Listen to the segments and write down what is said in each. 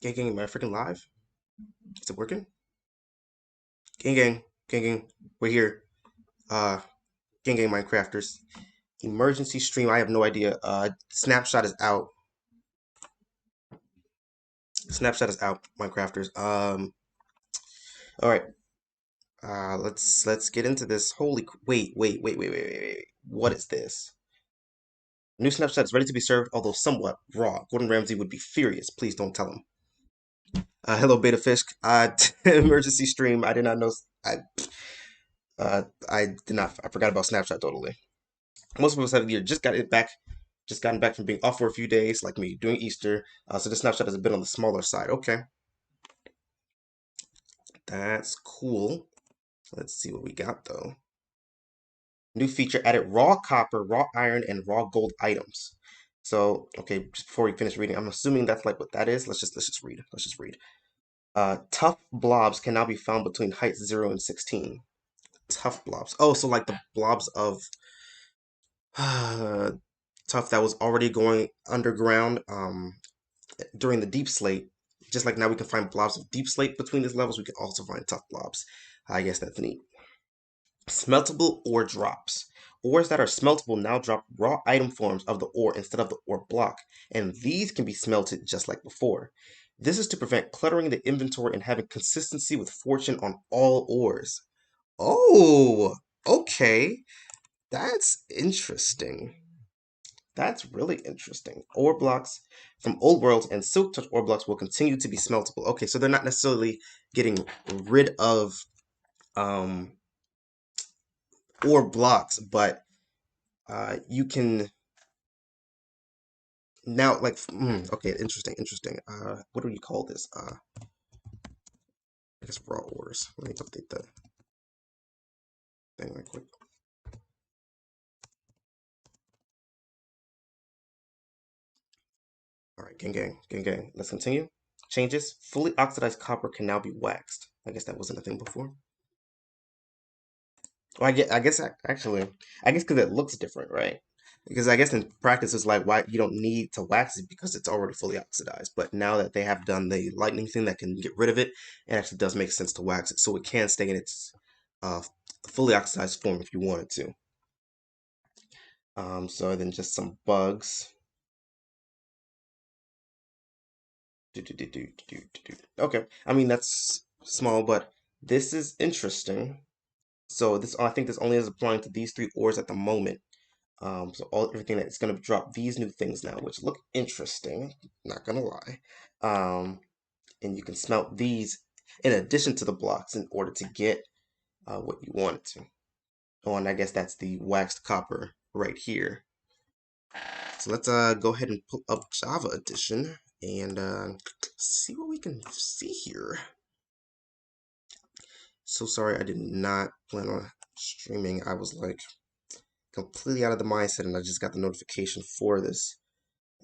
Gang, am I freaking live? Is it working? Gang, we're here. Uh, gang, Minecrafters. Emergency stream. I have no idea. Snapshot is out. Snapshot is out, Minecrafters. All right. Let's get into this. Wait. What is this? New Snapshot is ready to be served, although somewhat raw. Gordon Ramsay would be furious. Please don't tell him. Hello, Beta Fish. Emergency stream. I did not know. I did not. I forgot about Snapshot totally. Most of us have either just gotten back from being off for a few days, like me, doing Easter. So this snapshot has been on the smaller side. Okay, that's cool. Let's see what we got though. New feature added raw copper, raw iron, and raw gold items. So, okay, just before we finish reading, I'm assuming that's like what that is. Let's just read. Let's just read. Tough blobs can now be found between heights 0 and 16. Tough blobs. Oh, so like the blobs of tough that was already going underground during the deep slate. Just like now we can find blobs of deep slate between these levels, we can also find tough blobs. I guess that's neat. Smeltable ore drops. Ores that are smeltable now drop raw item forms of the ore instead of the ore block, and these can be smelted just like before. This is to prevent cluttering the inventory and having consistency with fortune on all ores. Oh, okay. That's interesting. That's really interesting. Ore blocks from old worlds and silk touch ore blocks will continue to be smeltable. Okay, so they're not necessarily getting rid of um, ore blocks, but you can now okay, interesting. What do you call this? I guess raw ores. Let me update that thing right quick. All right, gang. Let's continue. Changes. Fully oxidized copper can now be waxed. I guess that wasn't a thing before. Well, actually, I guess because it looks different, right? Because I guess in practice it's like why you don't need to wax it because it's already fully oxidized. But now that they have done the lightning thing that can get rid of it, it actually does make sense to wax it so it can stay in its uh, fully oxidized form if you wanted to. So then just some bugs. Okay, I mean that's small, but this is interesting. So this I think this only is applying to these three ores at the moment. So everything that's going to drop these new things now, which look interesting, not gonna lie. And you can smelt these in addition to the blocks in order to get what you wanted to. Oh, and I guess that's the waxed copper right here. So let's go ahead and pull up Java Edition and see what we can see here. So sorry, I did not plan on streaming. I was like completely out of the mindset, and I just got the notification for this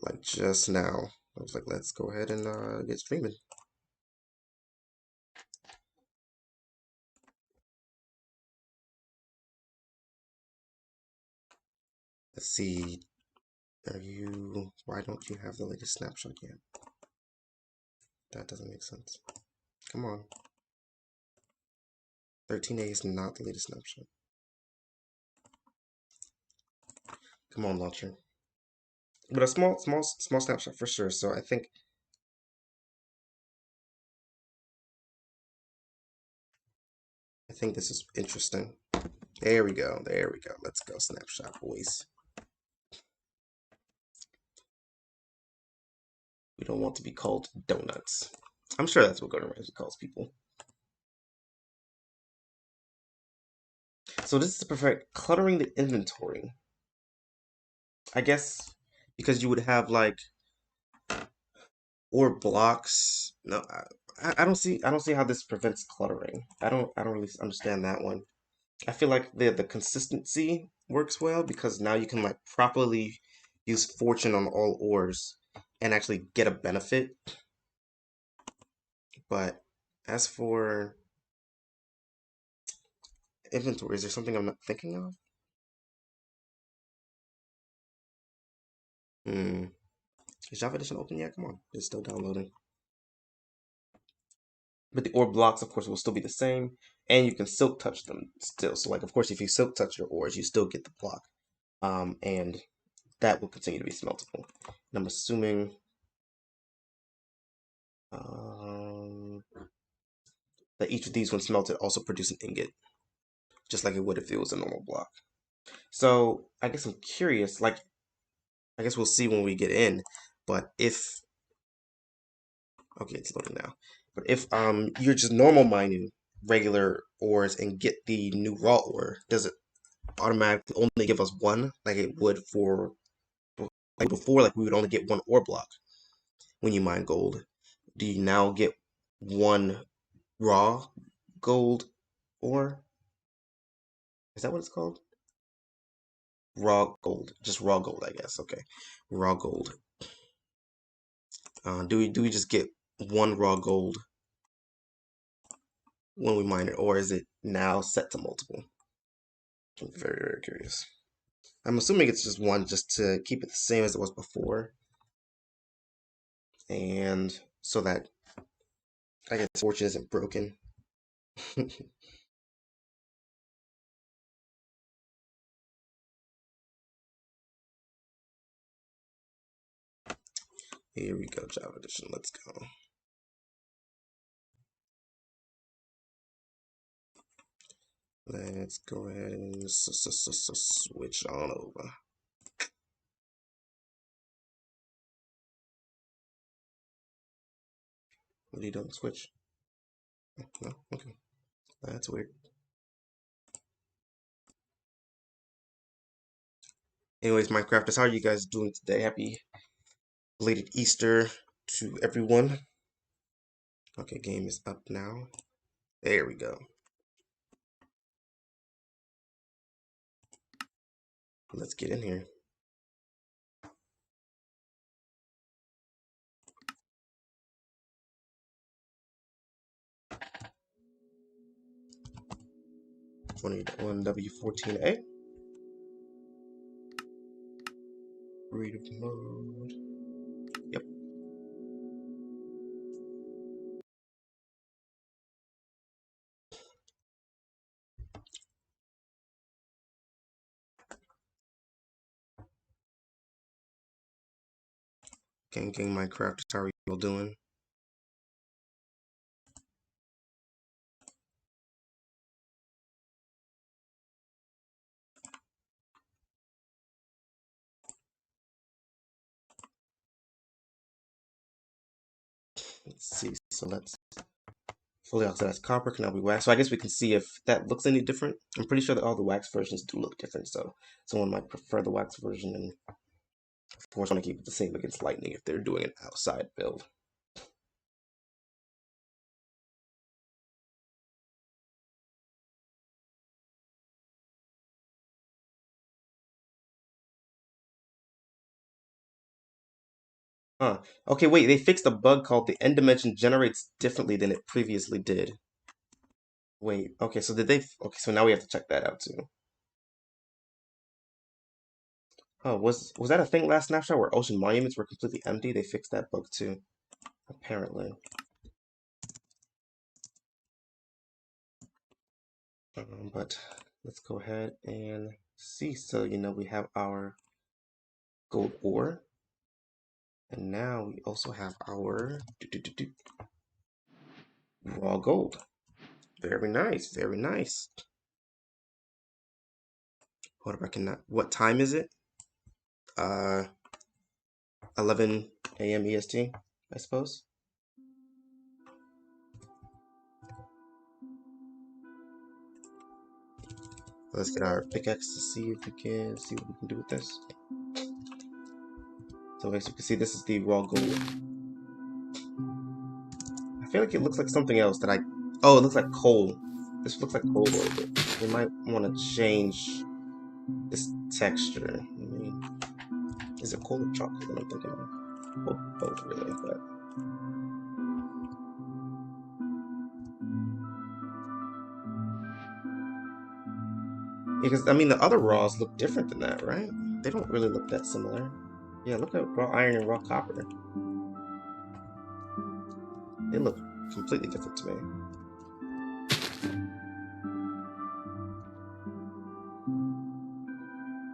like just now. I was like, let's go ahead and get streaming. Let's see. Why don't you have the latest snapshot yet? That doesn't make sense. Come on. 13A is not the latest snapshot. Come on, launcher. But a small snapshot for sure. So I think this is interesting. There we go. Let's go, snapshot boys. We don't want to be called donuts. I'm sure that's what Gordon Ramsay calls people. So this is to prevent cluttering the inventory. I guess because you would have like or blocks. No, I don't see how this prevents cluttering. I don't really understand that one. I feel like the consistency works well because now you can like properly use fortune on all ores and actually get a benefit. But as for inventory, is there something I'm not thinking of? Hmm. Is Java Edition open yet? Come on, it's still downloading. But the ore blocks, of course, will still be the same, and you can silk touch them still. So, like, of course, if you silk touch your ores, you still get the block, and that will continue to be smeltable. And I'm assuming that each of these, when smelted, also produce an ingot, just like it would if it was a normal block. So, I guess I'm curious, like, I guess we'll see when we get in, but if, okay, it's loading now. But if you're just normal mining regular ores and get the new raw ore, does it automatically only give us one, like it would for like before? Like we would only get one ore block when you mine gold. Do you now get one raw gold ore? Is that what it's called? Raw gold, just raw gold, I guess. Okay, raw gold. Do we just get one raw gold when we mine it, or is it now set to multiple? I'm very, very curious. I'm assuming it's just one, just to keep it the same as it was before, and so that I guess fortune isn't broken. Here we go, Java Edition. Let's go. Let's go ahead and switch on over. What are you doing? Switch? No? Okay. That's weird. Anyways, Minecrafters, how are you guys doing today? Happy belated Easter to everyone. Okay, game is up now. There we go. Let's get in here. One W14A. Read mode. Yep. Gang Minecrafters, how are you all doing? Let's see. So that's fully oxidized copper can now be waxed. So I guess we can see if that looks any different. I'm pretty sure that all the wax versions do look different. So someone might prefer the wax version, and of course want to keep it the same against lightning if they're doing an outside build. Huh. Okay, wait, they fixed a bug called the end dimension generates differently than it previously did. Wait, okay, so did they? Okay, so now we have to check that out too. Oh, was that a thing last snapshot where ocean monuments were completely empty? They fixed that bug too, apparently. But let's go ahead and see. So, we have our gold ore, and now we also have our raw gold. Very nice, very nice. What if I cannot? What time is it? 11 a.m. EST, I suppose. Let's get our pickaxe to see if we can see what we can do with this. So as you can see, this is the raw gold. I feel like it looks like something else that oh, it looks like coal. This looks like coal a little bit. We might want to change this texture. I mean, is it coal or chocolate that I'm thinking of? Well, both really, but because I mean the other raws look different than that, right? They don't really look that similar. Yeah, look at raw iron and raw copper. They look completely different to me.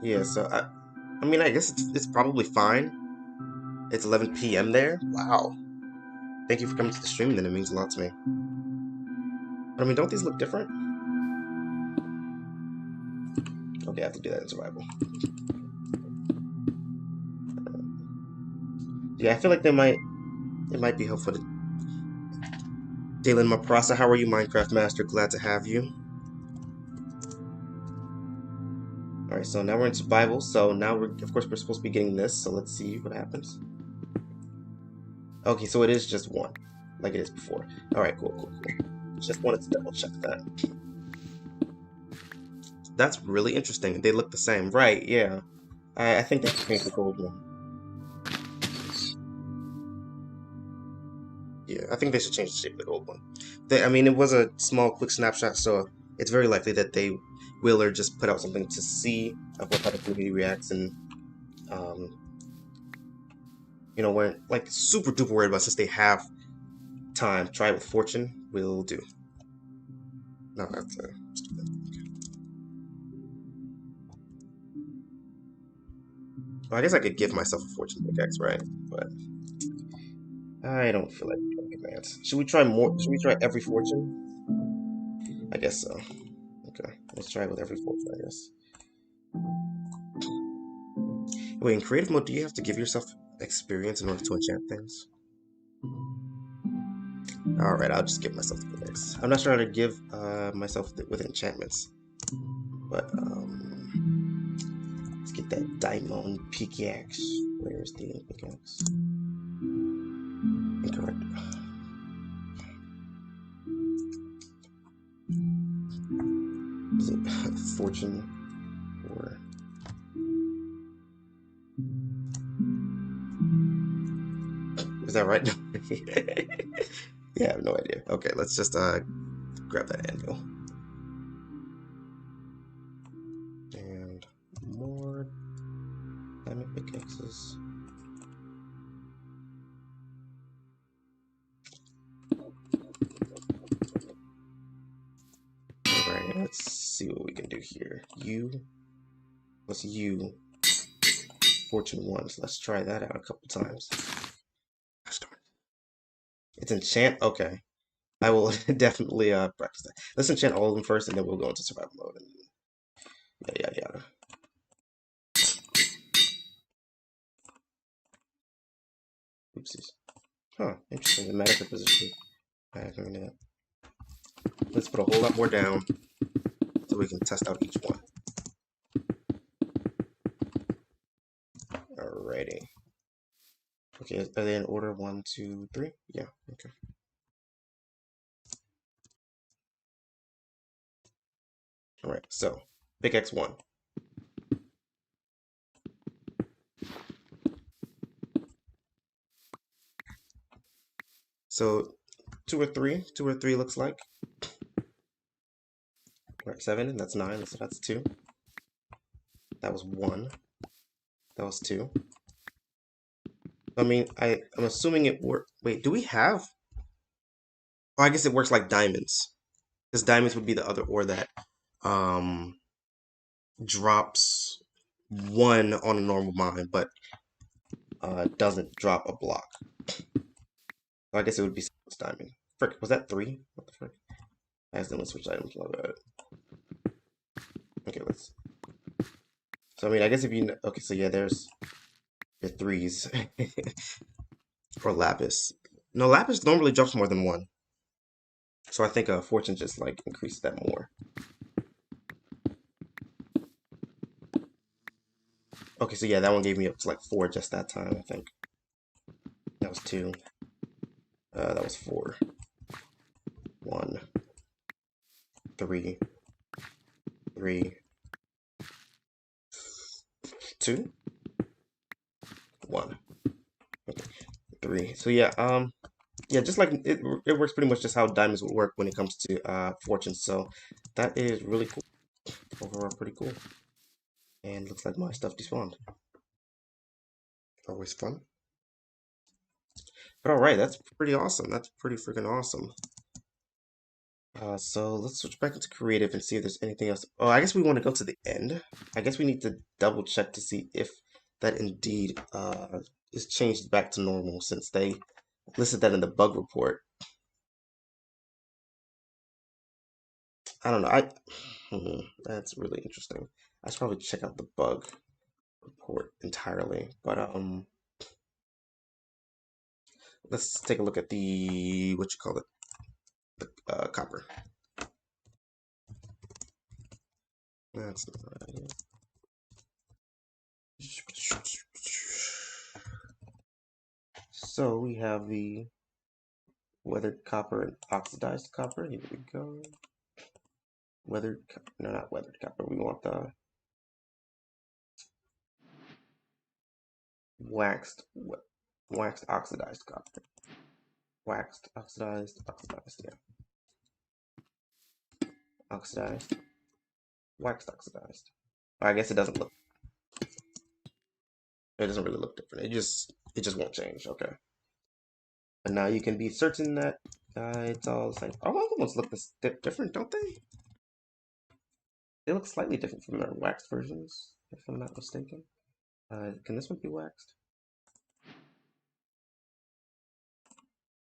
Yeah, so I mean, I guess it's probably fine. It's 11 p.m. there. Wow. Thank you for coming to the stream, then. It means a lot to me. But I mean, don't these look different? Okay, I have to do that in survival. Yeah, I feel like it might be helpful to Dalen Maprasa. How are you, Minecraft Master? Glad to have you. Alright, so now we're in survival. So now of course we're supposed to be getting this, so let's see what happens. Okay, so it is just one, like it is before. Alright, cool. Just wanted to double check that. That's really interesting. They look the same. Right, yeah. I think they changed the gold one. Yeah, I think they should change the shape of the gold one. I mean, it was a small, quick snapshot, so it's very likely that they will or just put out something to see of what type of community reacts, and you know, we're like super duper worried about since they have time. Try it with fortune. Will do. No, that's stupid. Well, I guess I could give myself a fortune pickaxe, right? But I don't feel like doing commands. Should we try more? Should we try every fortune? I guess so. Okay, let's try it with every fortune, I guess. Wait, in creative mode, do you have to give yourself experience in order to enchant things? Alright, I'll just give myself the pickaxe. I'm not sure how to give myself with enchantments. But, let's get that diamond pickaxe. Where's the pickaxe? Incorrect. Is it fortune or... Is that right? Yeah, I have no idea. Okay, let's just grab that anvil. And more diamond pickaxes. Alright, let's see what we can do here. U plus U. Fortune 1. So let's try that out a couple times. It's enchant? Okay. I will definitely practice that. Let's enchant all of them first, and then we'll go into survival mode. And yada. Oopsies. Huh, interesting. The magic position. I can do that. Let's put a whole lot more down so we can test out each one. Alrighty. Okay, are they in order? 1, 2, 3? Yeah, okay. Alright, so pickaxe 1. So 2 or 3. 2 or 3 looks like. Alright, 7, that's 9, so that's 2. That was 1. That was 2. I mean, I'm assuming it worked. Wait, do we have? Oh, I guess it works like diamonds. Because diamonds would be the other ore that um drops 1 on a normal mine, but doesn't drop a block. So I guess it would be diamond. Frick, was that 3? What the frick? I accidentally switched items. Love it. Okay, let's. So I mean, I guess if you okay, so yeah, there's your 3s or lapis. No, lapis normally drops more than 1. So I think fortune just like increases that more. Okay, so yeah, that one gave me up to like 4 just that time, I think. That was 2. That was 4. 1. 3. 3. 2. 1. Okay. 3. So yeah, yeah, just like it works pretty much just how diamonds would work when it comes to fortune. So that is really cool. Overall, pretty cool. And looks like my stuff despawned. Always fun. But all right, that's pretty awesome. That's pretty freaking awesome. So let's switch back into creative and see if there's anything else. Oh, I guess we want to go to the end. I guess we need to double check to see if that indeed is changed back to normal since they listed that in the bug report. I don't know. That's really interesting. I should probably check out the bug report entirely. But let's take a look at the what you call it, the copper. That's not right. So we have the weathered copper and oxidized copper. Here we go. Weathered, no, not weathered copper. We want the waxed, waxed oxidized copper. Waxed, oxidized, yeah. Oxidized, waxed, oxidized. I guess it doesn't look. It doesn't really look different. It just won't change. Okay. But now you can be certain that it's all the same. All the other ones look different, don't they? They look slightly different from their waxed versions, if I'm not mistaken. Can this one be waxed?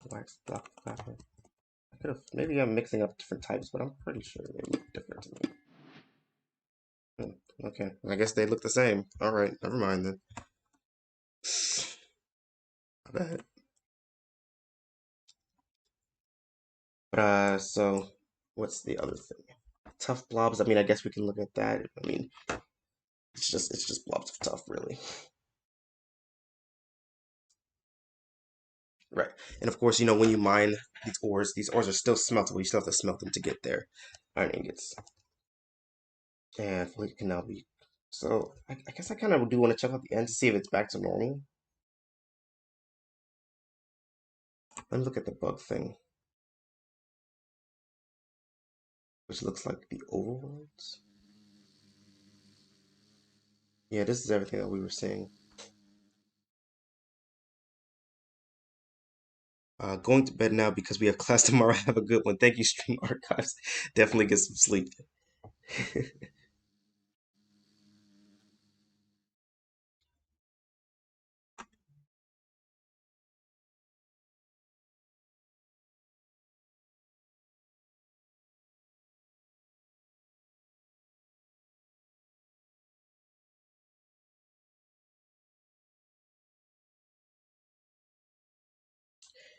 Waxed block copper. I could have. Maybe I'm mixing up different types, but I'm pretty sure they look different to me. Okay, I guess they look the same. All right, never mind then. My bad. So what's the other thing? Tough blobs. I mean, I guess we can look at that. I mean, it's just blobs of tough, really. Right. And of course, you know, when you mine these ores are still smeltable. You still have to smelt them to get their iron ingots. And Flick can now be. So I guess I kind of do want to check out the end to see if it's back to normal. Let me look at the bug thing, which looks like the overworlds. Yeah, this is everything that we were seeing. Going to bed now because we have class tomorrow. Have a good one. Thank you, Stream Archives. Definitely get some sleep.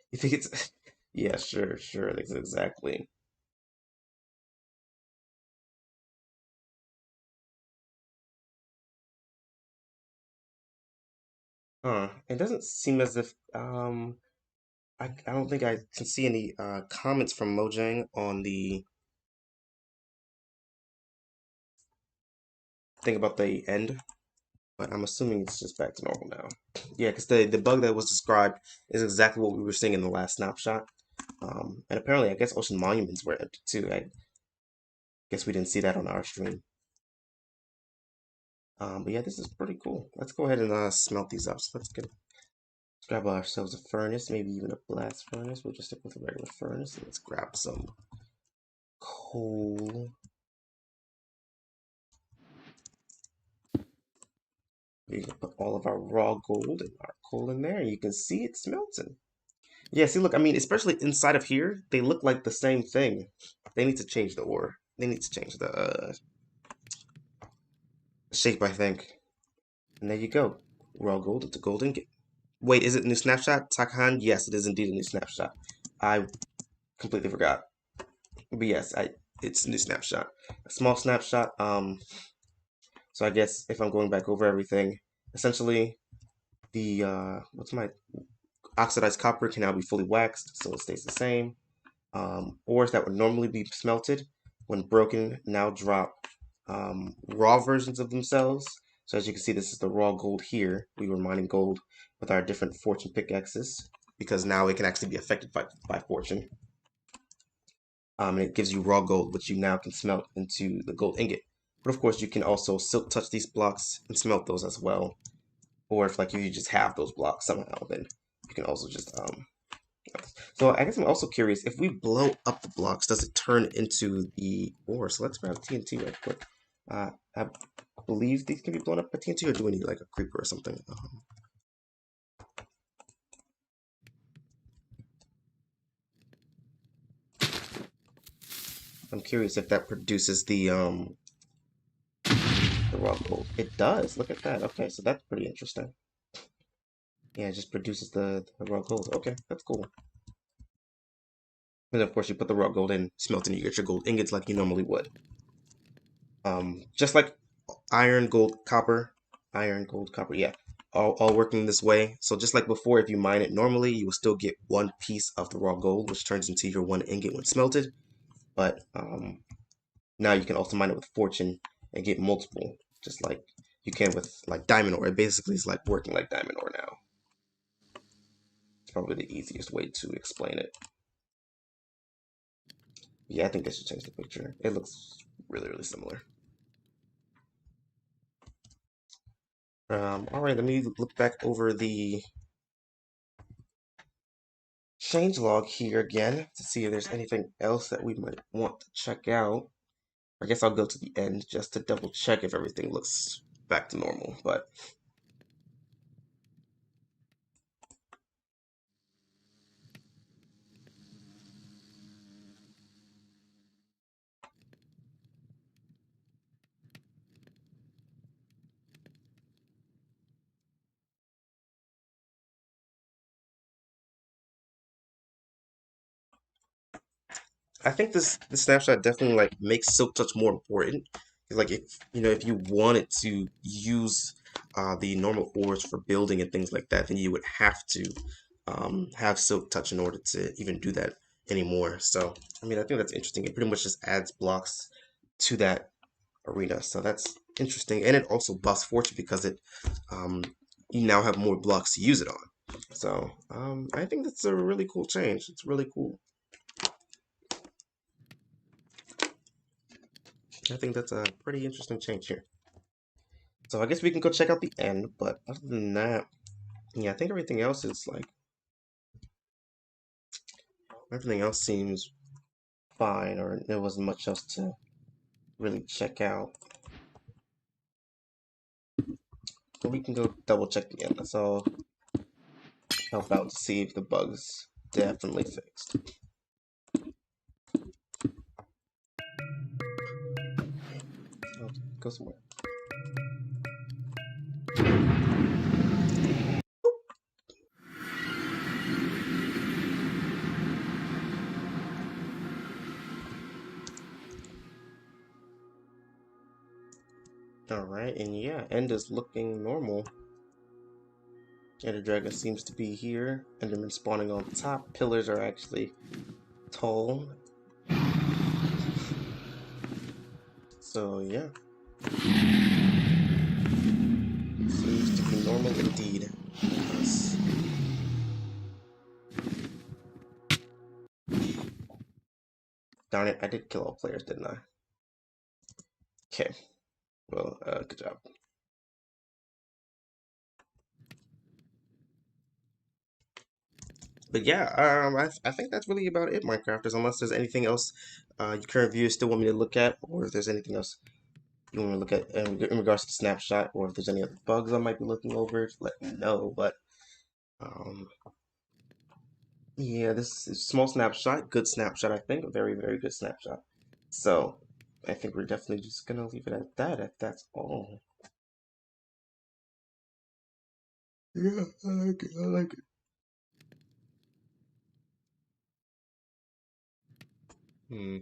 You think it's yeah, sure, exactly. It doesn't seem as if I don't think I can see any comments from Mojang on the thing about the end, but I'm assuming it's just back to normal now. Yeah, because the bug that was described is exactly what we were seeing in the last snapshot. And apparently, I guess ocean monuments were empty too. I guess we didn't see that on our stream. But yeah, this is pretty cool. Let's go ahead and smelt these up. So let's grab ourselves a furnace, maybe even a blast furnace. We'll just stick with a regular furnace. And let's grab some coal. We can put all of our raw gold and our coal in there, and you can see it smelting. Yeah, see, look, I mean, especially inside of here, they look like the same thing. They need to change the ore. They need to change the shape, I think. And there you go. Raw gold, it's a gold ingot. Wait, is it a new snapshot? Takahan? Yes, it is indeed a new snapshot. I completely forgot. But yes, it's a new snapshot. A small snapshot. So I guess if I'm going back over everything, essentially the what's my oxidized copper can now be fully waxed, so it stays the same. Ores that would normally be smelted, when broken, now drop raw versions of themselves. So as you can see, this is the raw gold here. We were mining gold with our different fortune pickaxes because now it can actually be affected by fortune. And it gives you raw gold, which you now can smelt into the gold ingot. But of course, you can also silk touch these blocks and smelt those as well. Or if like you just have those blocks somehow, then you can also just So I guess I'm also curious, if we blow up the blocks, does it turn into the ore? So let's grab TNT right quick. I believe these can be blown up by TNT, or do we need like a creeper or something? I'm curious if that produces the raw gold. It does. Look at that. Okay, so that's pretty interesting. Yeah, it just produces the raw gold. Okay, that's cool. And of course, you put the raw gold in, smelt, and you get your gold ingots like you normally would. Just like iron, gold, copper, iron, gold, copper. Yeah, all working this way. So just like before, if you mine it normally, you will still get one piece of the raw gold, which turns into your one ingot when smelted. But now you can also mine it with fortune and get multiple, just like you can with like diamond ore. It basically is like working like diamond ore now. It's probably the easiest way to explain it. Yeah, I think they should change the picture. It looks really, really similar. All right, let me look back over the changelog here again to see if there's anything else that we might want to check out. I guess I'll go to the end just to double check if everything looks back to normal, but I think this snapshot definitely like makes silk touch more important. Like if if you wanted to use the normal ores for building and things like that, then you would have to have silk touch in order to even do that anymore. So I mean, I think that's interesting. It pretty much just adds blocks to that arena. So that's interesting, and it also buffs fortune because it um, you now have more blocks to use it on. So I think that's a really cool change. It's really cool. I think that's a pretty interesting change here. So I guess we can go check out the end, but other than that, yeah, I think everything else seems fine, or there wasn't much else to really check out. But we can go double check the end. Let's all help out to see if the bug's definitely fixed. Oh, go somewhere. Alright, and yeah, end is looking normal. Ender Dragon seems to be here. Enderman spawning on top. Pillars are actually tall. So yeah. Seems to be normal indeed. Yes. Darn it, I did kill all players, didn't I? Okay. Well, good job. But yeah, I think that's really about it, Minecrafters. Unless there's anything else you current viewers still want me to look at, or if there's anything else you want me to look at in regards to Snapshot, or if there's any other bugs I might be looking over, let me know. But um, yeah, this is small snapshot, good snapshot, I think, a very, very good snapshot. So I think we're definitely just gonna leave it at that if that's all. Yeah, I like it. I like it. Hmm.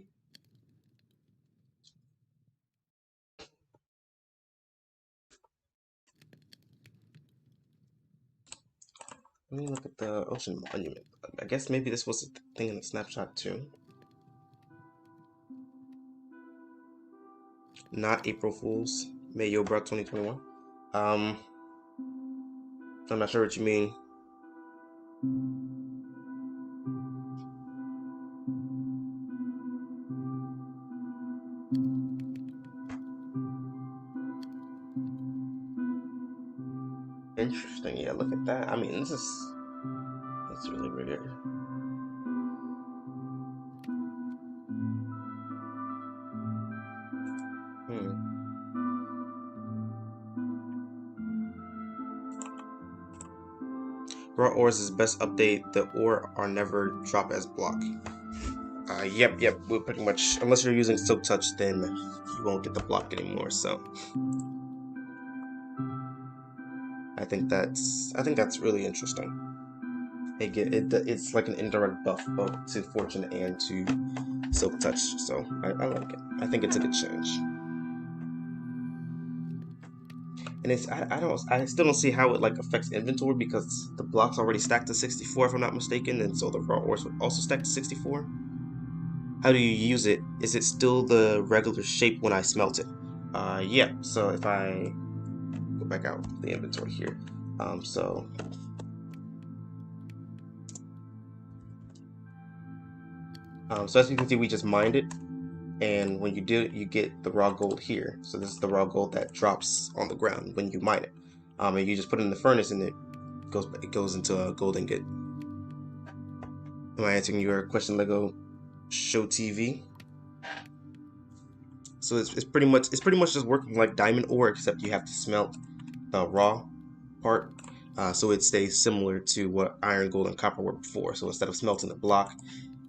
Let me look at the ocean monument. I guess maybe this was a thing in the snapshot too. Not April Fools. Mayo bro 2021. Um, I'm not sure what you mean. Interesting. Yeah, look at that. I mean, this is that's really weird. Raw ores is best update. The ore are never drop as block. Yep. We're pretty much, unless you're using Silk Touch, then you won't get the block anymore. So I think that's really interesting. It's like an indirect buff both to Fortune and to Silk Touch. So I like it. I think it's a good change. And I still don't see how it like affects inventory because the block's already stacked to 64 if I'm not mistaken, and so the raw ores would also stack to 64. How do you use it? Is it still the regular shape when I smelt it? Yeah. So if I go back out the inventory here, so as you can see, we just mined it, and when you do it, you get the raw gold here. So this is the raw gold that drops on the ground when you mine it. And you just put it in the furnace, and it goes into a gold ingot. Am I answering your question, Lego Show TV? So it's pretty much just working like diamond ore, except you have to smelt the raw part, so it stays similar to what iron, gold, and copper were before. So instead of smelting the block,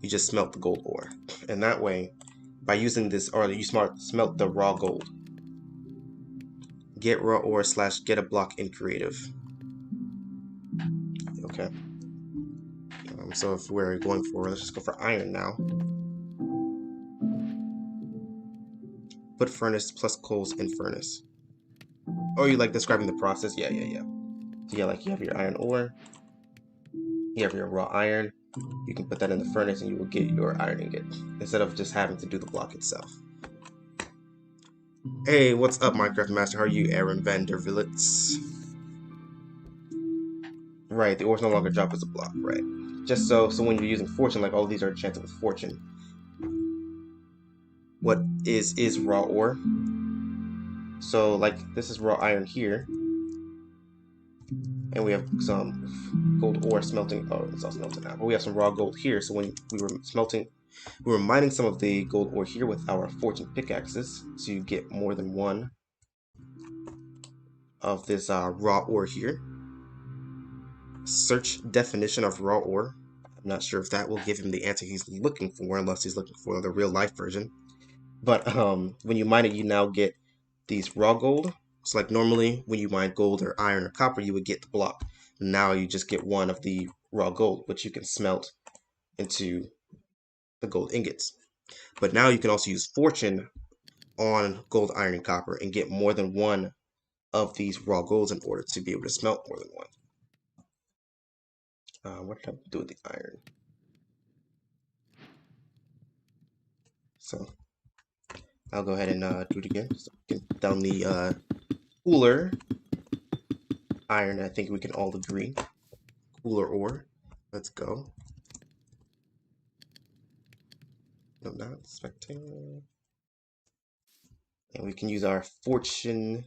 you just smelt the gold ore, and that way, by using this, or you smelt the raw gold. Get raw ore / get a block in creative. Okay. So if we're going for, let's just go for iron now. Put furnace plus coals in furnace. Oh, you like describing the process? Yeah. So yeah, like you have your iron ore, you have your raw iron, you can put that in the furnace and you will get your iron ingot, instead of just having to do the block itself. Hey, what's up, Minecraft Master? How are you, Aaron Vandervillets? Right, the ores no longer drop as a block, right. Just so when you're using Fortune, like all of these are enchanted with Fortune. What is raw ore? So like this is raw iron here, and we have some gold ore smelting. Oh, it's all smelting now. But we have some raw gold here. So when we were mining some of the gold ore here with our Fortune pickaxes, so you get more than one of this raw ore here. Search definition of raw ore. I'm not sure if that will give him the answer he's looking for, unless he's looking for the real life version. But when you mine it, you now get these raw gold. So like normally when you mine gold or iron or copper, you would get the block. Now you just get one of the raw gold, which you can smelt into the gold ingots. But now you can also use Fortune on gold, iron, and copper and get more than one of these raw golds in order to be able to smelt more than one. What did I do with the iron? So I'll go ahead and do it again. So we can down the cooler iron. I think we can all agree. Cooler ore. Let's go. No, not expecting. And we can use our Fortune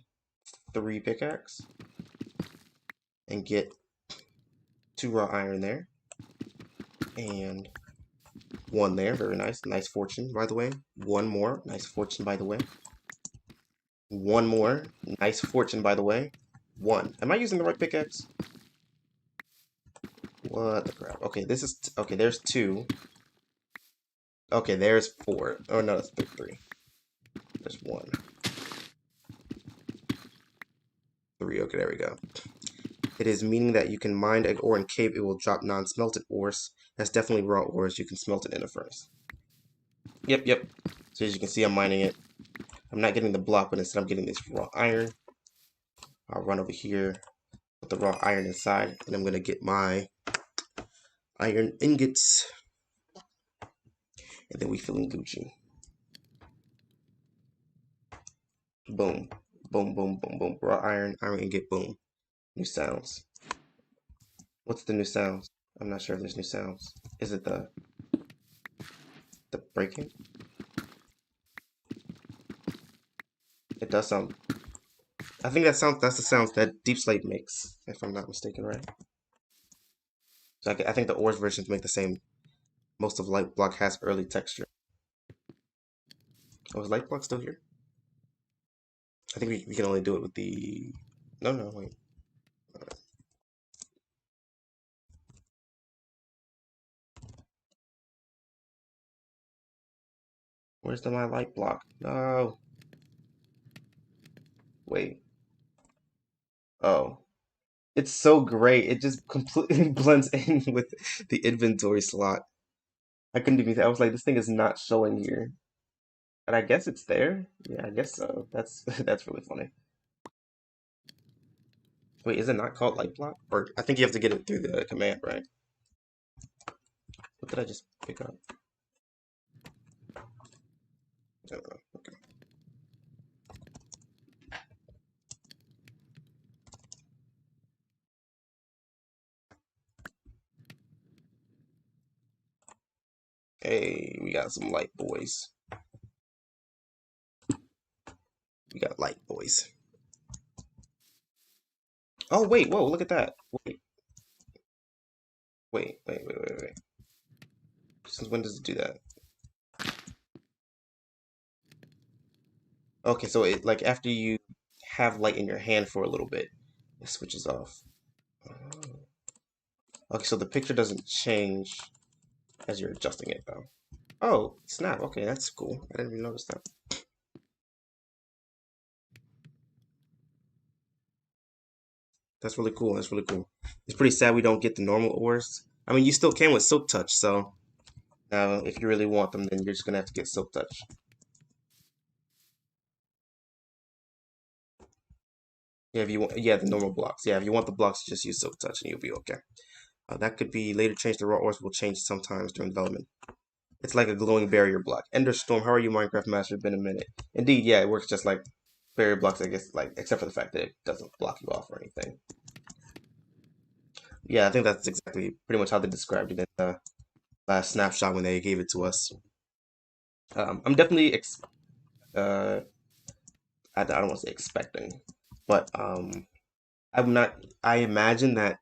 3 pickaxe and get 2 raw iron there. And 1 there. Very nice. Nice Fortune, by the way. 1 more. Nice Fortune, by the way. 1 more. Nice Fortune, by the way. 1. Am I using the right pickaxe? What the crap? Okay, this is... okay, there's 2. Okay, there's 4. Oh, no, that's 3. There's 1. 3. Okay, there we go. It is meaning that you can mine an ore in cave, it will drop non-smelted ores. That's definitely raw ores. You can smelt it in a furnace. Yep. So as you can see, I'm mining it. I'm not getting the block, but instead I'm getting this raw iron. I'll run over here, put the raw iron inside, and I'm going to get my iron ingots. And then we feeling Gucci. Boom. Boom. Raw iron ingot, boom. New sounds. What's the new sounds? I'm not sure if there's new sounds. Is it the breaking? It does sound... I think that's the sounds that Deep Slate makes, if I'm not mistaken, right? So I think the ORES versions make the same. Most of Light Block has early texture. Oh, is Light Block still here? I think we can only do it with the... No, wait. Where's my light block? No. Wait. Oh. It's so great. It just completely blends in with the inventory slot. I couldn't even. I was like, this thing is not showing here, and I guess it's there. Yeah, I guess so. That's that's really funny. Wait, is it not called light block? Or I think you have to get it through the command, right? What did I just pick up? I don't know. Okay. Hey, we got some light boys. We got light boys. Oh wait, whoa! Look at that. Wait. Since when does it do that? Okay, so it like after you have light in your hand for a little bit, it switches off. Oh. Okay, so the picture doesn't change as you're adjusting it though. Oh, snap. Okay, that's cool. I didn't even notice that. That's really cool. That's really cool. It's pretty sad we don't get the normal ORES. I mean, you still can with Silk Touch, so now if you really want them, then you're just gonna have to get Silk Touch. Yeah, if you want, yeah, the normal blocks. Yeah, if you want the blocks, just use Silk Touch and you'll be okay. That could be later changed. The raw ORES will change sometimes during development. It's like a glowing barrier block. Enderstorm, how are you, Minecraft Master? Been a minute. Indeed, yeah, it works just like barrier blocks, I guess, like except for the fact that it doesn't block you off or anything. Yeah, I think that's exactly pretty much how they described it in the last snapshot when they gave it to us. I'm definitely I don't want to say expecting, but I'm not. I imagine that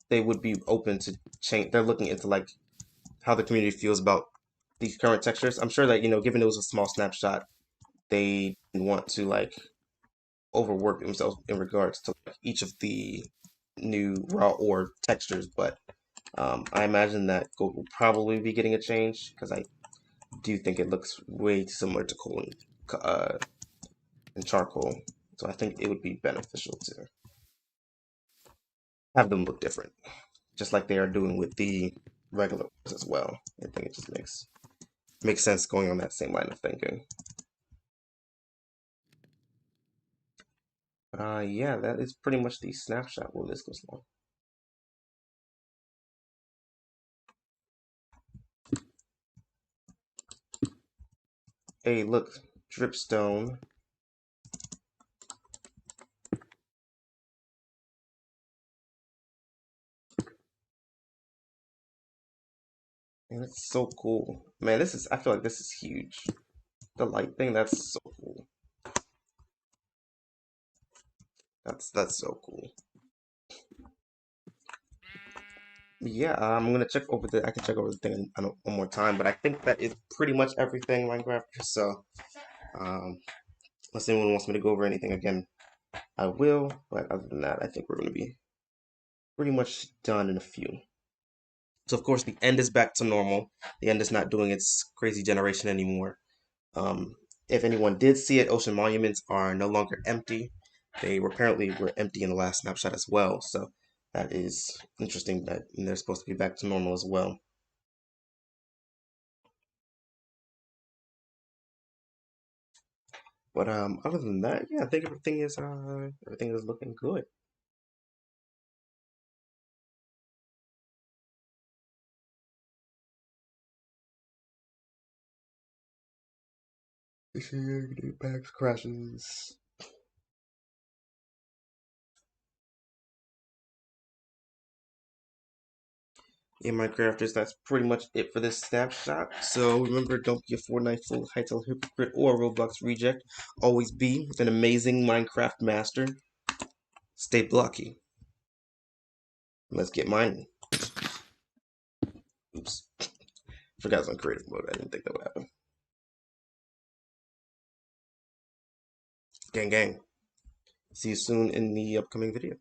they would be open to change. They're looking into like how the community feels about these current textures. I'm sure that given it was a small snapshot, they didn't want to like overwork themselves in regards to like, each of the new raw or textures. But I imagine that gold will probably be getting a change because I do think it looks way similar to coal and charcoal. So I think it would be beneficial to have them look different, just like they are doing with the regular ones as well. I think it just makes sense going on that same line of thinking. Yeah, that is pretty much the snapshot. Well, this goes long. Hey, look, dripstone. Man, it's so cool. Man, I feel like this is huge. The light thing, that's so cool. That's so cool. Yeah, I'm gonna check over I can check over the thing one more time, but I think that is pretty much everything Minecraft. So, um, unless anyone wants me to go over anything again, I will. But other than that, I think we're gonna be pretty much done in a few. So of course the end is back to normal. The end is not doing its crazy generation anymore. Um, if anyone did see it, ocean monuments are no longer empty. They were apparently were empty in the last snapshot as well. So that is interesting that they're supposed to be back to normal as well. But other than that, yeah, I think everything is looking good. Packs crashes. Yeah, Minecrafters, that's pretty much it for this snapshot. So remember, don't be a Fortnite fool, Hytale hypocrite, or a Roblox reject. Always be an amazing Minecraft master. Stay blocky. Let's get mining. Oops. Forgot I was on creative mode. I didn't think that would happen. Gang gang. See you soon in the upcoming video.